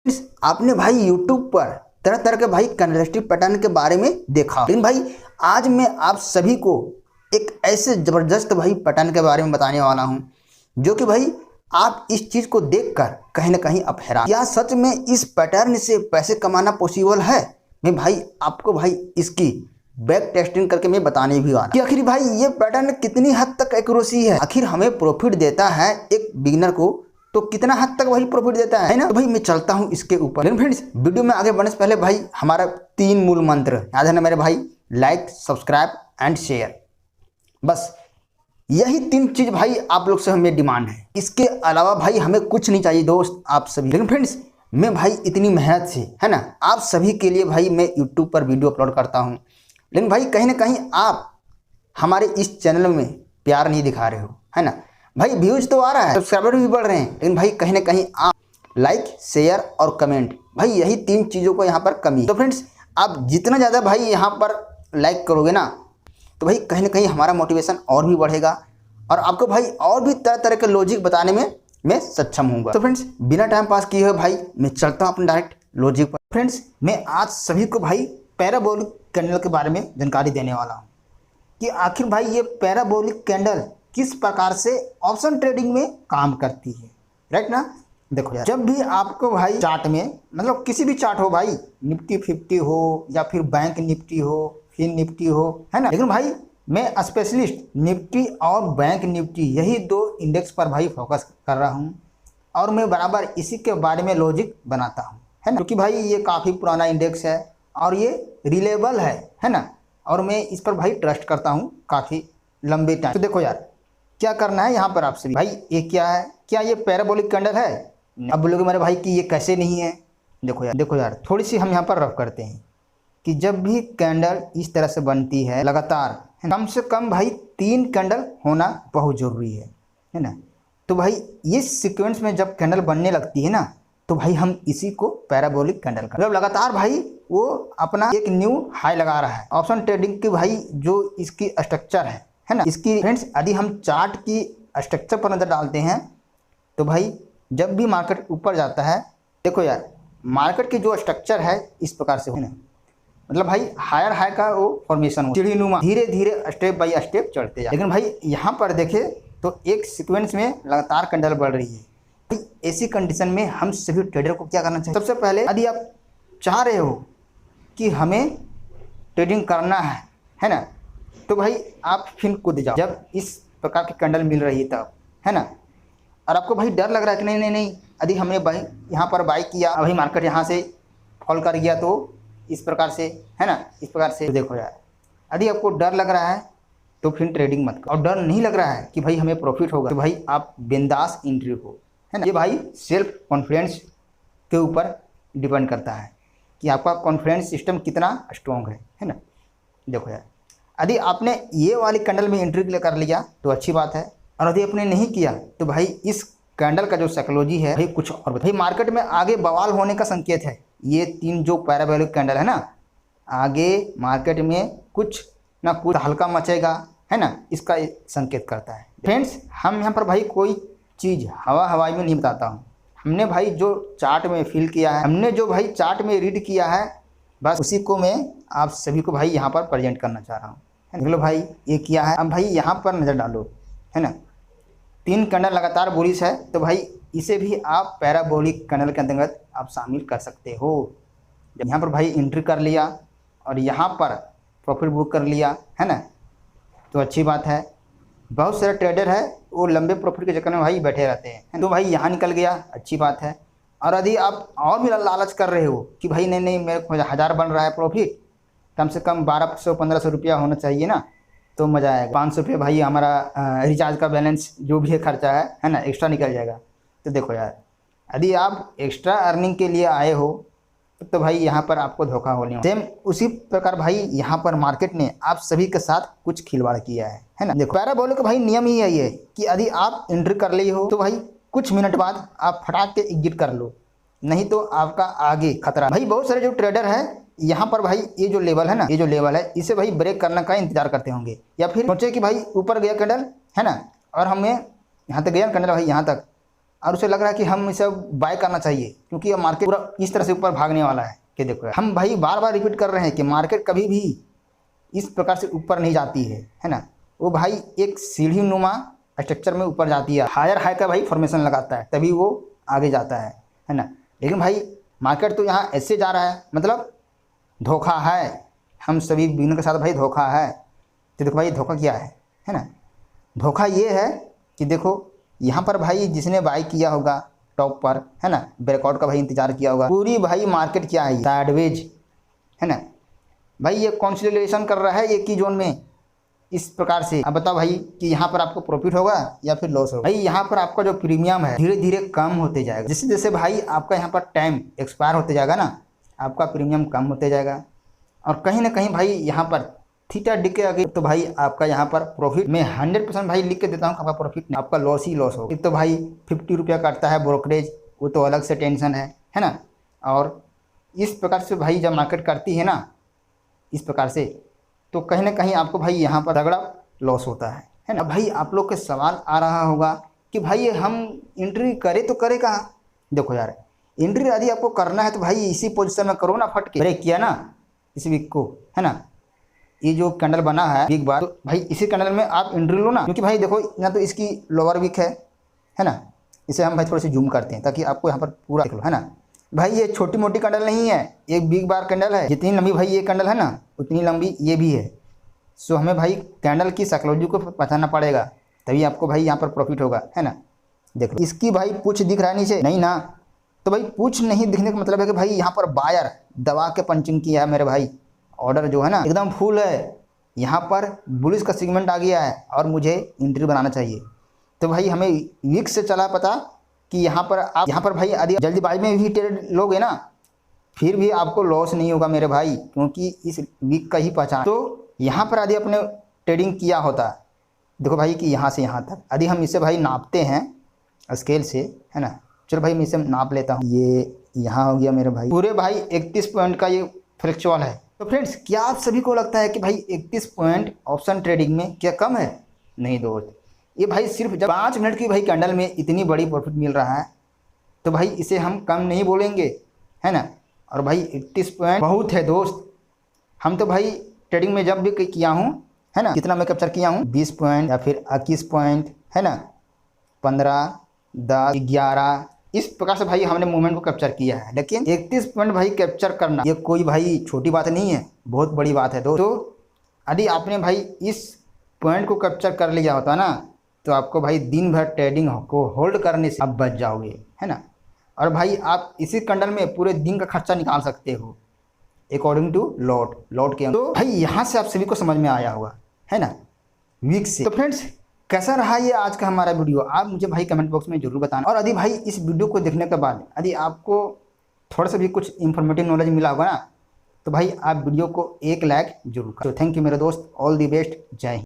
आपने भाई यूट्यूब पर तरह तरह के भाई कैंडलस्टिक पैटर्न के बारे में देखा, लेकिन भाई आज मैं आप सभी को एक ऐसे जबरदस्त भाई पैटर्न के बारे में बताने वाला हूं जो कि भाई आप इस चीज को देखकर कहीं ना कहीं आप हैरान, क्या सच में इस पैटर्न से पैसे कमाना पॉसिबल है। मैं भाई आपको भाई इसकी बैक टेस्टिंग करके मैं बताने भी वाला कि आखिर भाई ये पैटर्न कितनी हद तक एक्यूरेसी है, आखिर हमें प्रॉफिट देता है एक बिगिनर को तो कितना हद तक वही प्रॉफिट देता है ना। तो भाई मैं चलता हूं इसके ऊपर, लेकिन फ्रेंड्स वीडियो में आगे बढ़ने से पहले भाई हमारा 3 मूल मंत्र याद है ना मेरे भाई, लाइक सब्सक्राइब एंड शेयर। बस यही 3 चीज भाई आप लोग से हमें डिमांड है, इसके अलावा भाई हमें कुछ नहीं चाहिए दोस्त आप सभी। लेकिन फ्रेंड्स मैं भाई इतनी मेहनत से है ना आप सभी के लिए भाई मैं यूट्यूब पर वीडियो अपलोड करता हूँ, लेकिन भाई कहीं ना कहीं आप हमारे इस चैनल में प्यार नहीं दिखा रहे हो, है ना भाई। व्यूज तो आ रहा है, सब्सक्राइबर भी बढ़ रहे हैं, लेकिन भाई कहीं ना कहीं आप लाइक शेयर और कमेंट, भाई यही 3 चीज़ों को यहाँ पर कमी। तो फ्रेंड्स आप जितना ज़्यादा भाई यहाँ पर लाइक करोगे ना तो भाई कहीं ना कहीं हमारा मोटिवेशन और भी बढ़ेगा और आपको भाई और भी तरह तरह के लॉजिक बताने में मैं सक्षम हूँगा। तो फ्रेंड्स बिना टाइम पास किए हुए भाई मैं चलता हूँ अपने डायरेक्ट लॉजिक पर। फ्रेंड्स मैं आज सभी को भाई पैराबोलिक कैंडल के बारे में जानकारी देने वाला हूँ कि आखिर भाई ये पैराबोलिक कैंडल किस प्रकार से ऑप्शन ट्रेडिंग में काम करती है, राइट ना। देखो यार, जब भी आपको भाई चार्ट में मतलब किसी भी चार्ट हो भाई, निफ्टी 50 हो या फिर बैंक निफ्टी हो फिर निफ्टी हो, है ना, लेकिन भाई मैं स्पेशलिस्ट निफ्टी और बैंक निफ्टी यही 2 इंडेक्स पर भाई फोकस कर रहा हूँ और मैं बराबर इसी के बारे में लॉजिक बनाता हूँ, है ना, क्योंकि भाई ये काफ़ी पुराना इंडेक्स है और ये रिलेबल है ना, और मैं इस पर भाई ट्रस्ट करता हूँ काफ़ी लंबे टाइम। तो देखो यार क्या करना है यहाँ पर आपसे भाई, ये क्या है, क्या ये पैराबोलिक कैंडल है। अब बोलोगे मेरे भाई कि ये कैसे नहीं है। देखो यार थोड़ी सी हम यहाँ पर रफ करते हैं कि जब भी कैंडल इस तरह से बनती है लगातार, कम से कम भाई 3 कैंडल होना बहुत ज़रूरी है ना। तो भाई ये सीक्वेंस में जब कैंडल बनने लगती है ना तो भाई हम इसी को पैराबोलिक कैंडल का मतलब लगातार भाई वो अपना एक न्यू हाई लगा रहा है। ऑप्शन ट्रेडिंग की भाई जो इसकी स्ट्रक्चर है ना, इसकी फ्रेंड्स यदि हम चार्ट की स्ट्रक्चर पर नज़र डालते हैं तो भाई जब भी मार्केट ऊपर जाता है, देखो यार मार्केट की जो स्ट्रक्चर है इस प्रकार से है ना, मतलब भाई हायर हाई का वो फॉर्मेशन हो, सीढ़ीनुमा धीरे धीरे स्टेप बाय स्टेप चढ़ते जाए। लेकिन भाई यहाँ पर देखे तो एक सीक्वेंस में लगातार कैंडल बढ़ रही है। ऐसी कंडीशन में हम सभी ट्रेडर को क्या करना चाहिए, सबसे पहले यदि आप चाह रहे हो कि हमें ट्रेडिंग करना है ना, तो भाई आप फिर कूद जाओ जब इस प्रकार की कैंडल मिल रही है तब, है ना, और आपको भाई डर लग रहा है कि नहीं यदि हमने भाई यहाँ पर बाई किया भाई मार्केट यहाँ से फॉल कर गया तो इस प्रकार से, है ना, इस प्रकार से। तो देखो यार यदि आपको डर लग रहा है तो फिर ट्रेडिंग मत करो, और डर नहीं लग रहा है कि भाई हमें प्रॉफिट होगा तो भाई आप बिंदास एंट्री हो, है ना। ये भाई सेल्फ कॉन्फिडेंस के ऊपर डिपेंड करता है कि आपका कॉन्फिडेंस सिस्टम कितना स्ट्रॉन्ग है ना। देखो यार यदि आपने ये वाली कैंडल में एंट्री कर लिया तो अच्छी बात है, और यदि आपने नहीं किया तो भाई इस कैंडल का जो साइकोलॉजी है भाई कुछ और भाई मार्केट में आगे बवाल होने का संकेत है। ये 3 जो पैराबोलिक कैंडल है ना, आगे मार्केट में कुछ ना कुछ हल्का मचेगा, है ना, इसका संकेत करता है। फ्रेंड्स हम यहाँ पर भाई कोई चीज़ हवाई में नहीं बताता हूँ, हमने भाई जो चार्ट में फील किया है, हमने जो भाई चार्ट में रीड किया है, बस उसी को मैं आप सभी को भाई यहाँ पर प्रेजेंट करना चाह रहा हूँ। देख लो भाई ये किया है, अब भाई यहाँ पर नज़र डालो, है ना, 3 कैंडल लगातार बुलिश है तो भाई इसे भी आप पैराबोलिक कैंडल के अंतर्गत आप शामिल कर सकते हो। जब यहाँ पर भाई एंट्री कर लिया और यहाँ पर प्रॉफिट बुक कर लिया, है ना, तो अच्छी बात है। बहुत सारे ट्रेडर है वो लंबे प्रॉफिट के चक्कर में भाई बैठे रहते हैं, तो भाई यहाँ निकल गया, अच्छी बात है। और यदि आप और भी लालच कर रहे हो कि भाई नहीं मेरे को 1000 बन रहा है प्रॉफिट, कम से कम 1200-1500 रुपया होना चाहिए ना, तो मज़ा आएगा। 500 रुपये भाई हमारा रिचार्ज का बैलेंस जो भी खर्चा है ना, एक्स्ट्रा निकल जाएगा। तो देखो यार यदि आप एक्स्ट्रा अर्निंग के लिए आए हो तो भाई यहाँ पर आपको धोखा होने वाला। सेम उसी प्रकार भाई यहाँ पर मार्केट ने आप सभी के साथ कुछ खिलवाड़ किया है ना। देखो पैराबोलिक का भाई नियम ही यही है कि यदि आप एंट्री कर ली हो तो भाई कुछ मिनट बाद आप फटाक के एग्जिट कर लो, नहीं तो आपका आगे खतरा। भाई बहुत सारे जो ट्रेडर हैं यहाँ पर भाई ये जो लेवल है ना, ये जो लेवल है इसे भाई ब्रेक करने का इंतजार करते होंगे, या फिर सोचे कि भाई ऊपर गया कैंडल, है ना, और हमें यहाँ तक गया कैंडल भाई यहाँ तक, और उसे लग रहा है कि हम इसे बाय करना चाहिए, क्योंकि ये मार्केट पूरा इस तरह से ऊपर भागने वाला है कि देखो यार, हम भाई बार बार रिपीट कर रहे हैं कि मार्केट कभी भी इस प्रकार से ऊपर नहीं जाती है ना। वो भाई एक सीढ़ी नुमा स्ट्रक्चर में ऊपर जाती है, हायर हाई का भाई फॉर्मेशन लगाता है, तभी वो आगे जाता है ना। लेकिन भाई मार्केट तो यहाँ ऐसे जा रहा है, मतलब धोखा है, हम सभी बिगिनर के साथ भाई धोखा है। तो देखो भाई धोखा क्या है ना। धोखा ये है कि देखो यहाँ पर भाई जिसने बाई किया होगा टॉप पर, है ना, ब्रेकआउट का भाई इंतजार किया होगा, पूरी भाई मार्केट क्या है, साइडवेज, है ना भाई। ये कंसोलिडेशन कर रहा है एक ही जोन में इस प्रकार से। अब बताओ भाई कि यहाँ पर आपको प्रॉफिट होगा या फिर लॉस होगा। भाई यहाँ पर आपका जो प्रीमियम है धीरे धीरे कम होते जाएगा, जैसे जैसे भाई आपका यहाँ पर टाइम एक्सपायर होते जाएगा ना, आपका प्रीमियम कम होते जाएगा। और कहीं ना कहीं भाई यहाँ पर थीटा डिके अगर तो भाई आपका यहाँ पर प्रॉफिट, मैं 100% भाई लिख के देता हूँ, आपका प्रॉफिट नहीं, आपका लॉस ही लॉस होगा। एक तो भाई 50 रुपया काटता है ब्रोकरेज, वो तो अलग से टेंशन है ना। और इस प्रकार से भाई जब मार्केट करती है ना इस प्रकार से, तो कहीं ना कहीं आपको भाई यहाँ पर तगड़ा लॉस होता है ना। भाई आप लोग के सवाल आ रहा होगा कि भाई हम एंट्री करे तो करे कहाँ। देखो यार, एंट्री यदि आपको करना है तो भाई इसी पोजीशन में करो ना, फट के ब्रेक किया ना इस वीक को, है ना, ये जो कैंडल बना है बिग बार, तो भाई इसी कैंडल में आप एंट्री लो ना, क्योंकि भाई देखो ना तो इसकी लोअर वीक है ना। इसे हम भाई थोड़े से जूम करते हैं ताकि आपको यहाँ पर पूरा देख लो, है ना। भाई ये छोटी मोटी कैंडल नहीं है, एक बिग बार कैंडल है। जितनी लंबी भाई ये कैंडल है ना उतनी लंबी ये भी है। सो हमें भाई कैंडल की साइकोलॉजी को पहचानना पड़ेगा, तभी आपको भाई यहाँ पर प्रॉफिट होगा, है ना। देख लो इसकी भाई पूछ दिख रहा है नीचे, नहीं ना, तो भाई पूछ नहीं दिखने का मतलब है कि भाई यहाँ पर बायर दबा के पंचिंग किया है मेरे भाई। ऑर्डर जो है ना एकदम फुल है, यहाँ पर बुलिश का सेगमेंट आ गया है और मुझे एंट्री बनाना चाहिए। तो भाई हमें वीक से चला पता कि यहाँ पर आप यहाँ पर भाई यदि जल्दीबाजी में भी ट्रेड लोगे ना फिर भी आपको लॉस नहीं होगा मेरे भाई, क्योंकि इस वीक का ही पहचान। तो यहाँ पर यदि अपने ट्रेडिंग किया होता, देखो भाई कि यहाँ से यहाँ तक यदि हम इसे भाई नापते हैं स्केल से, है ना। चलो भाई मैं इसे नाप लेता हूँ, ये यहाँ हो गया मेरे भाई, पूरे भाई 31 पॉइंट का ये फ्लेक्चुअल है। तो फ्रेंड्स क्या आप सभी को लगता है कि भाई 31 पॉइंट ऑप्शन ट्रेडिंग में क्या कम है? नहीं दोस्त, ये भाई सिर्फ जब 5 मिनट की भाई कैंडल में इतनी बड़ी प्रॉफिट मिल रहा है तो भाई इसे हम कम नहीं बोलेंगे, है ना। और भाई 31 पॉइंट बहुत है दोस्त। हम तो भाई ट्रेडिंग में जब भी किया हूँ, है ना, कितना मैं कैप्चर किया हूँ 20 पॉइंट या फिर 21 पॉइंट, है ना, 15, 10, 11, इस प्रकार से भाई हमने मूवमेंट को कैप्चर किया है। लेकिन 31 पॉइंट भाई कैप्चर करना ये कोई भाई छोटी बात नहीं है, बहुत बड़ी बात है। तो यदि आपने भाई इस पॉइंट को कैप्चर कर लिया होता ना तो आपको भाई दिन भर ट्रेडिंग को होल्ड करने से आप बच जाओगे, है ना। और भाई आप इसी कैंडल में पूरे दिन का खर्चा निकाल सकते हो अकॉर्डिंग टू लॉट के। तो भाई यहाँ से आप सभी को समझ में आया होगा, है ना, वीक से। तो फ्रेंड्स कैसा रहा ये आज का हमारा वीडियो, आप मुझे भाई कमेंट बॉक्स में जरूर बताना। और यदि भाई इस वीडियो को देखने के बाद यदि आपको थोड़ा सा भी कुछ इंफॉर्मेटिव नॉलेज मिला होगा ना तो भाई आप वीडियो को 1 लाइक जरूर करें। तो थैंक यू मेरे दोस्त, ऑल दी बेस्ट, जय हिंद।